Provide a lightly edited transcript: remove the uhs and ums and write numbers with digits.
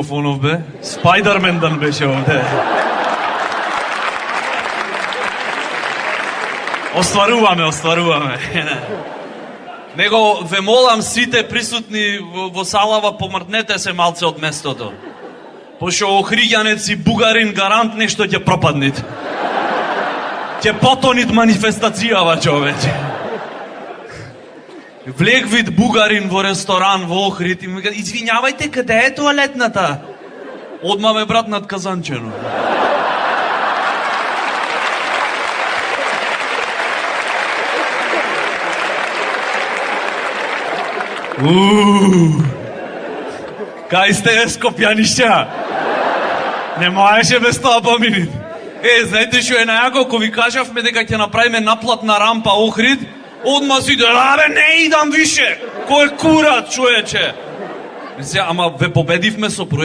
микрофонов бе. Спайдермендан беше овде. Остваруваме. Него ве молам сите присутни во салава, помртнете се малце од местото. Пошто охриѓанец и бугарин гарант нешто ќе пропаднит. Ќе потонит манифестацијава, човече. Влег вид бугарин во ресторан во Охрид и ми кажа: "Извинјавајте, каде е тоалетната?" Одма ме брат над Казанчено. Кај сте, скопјанишќа? Не можеше без тоа поминит. Знаете што е најако, ако ви кажавме дека ќе направиме наплатна рампа Охрид, одма си абе не идам више. Кој курат, човече? Ама ве победивме со проект.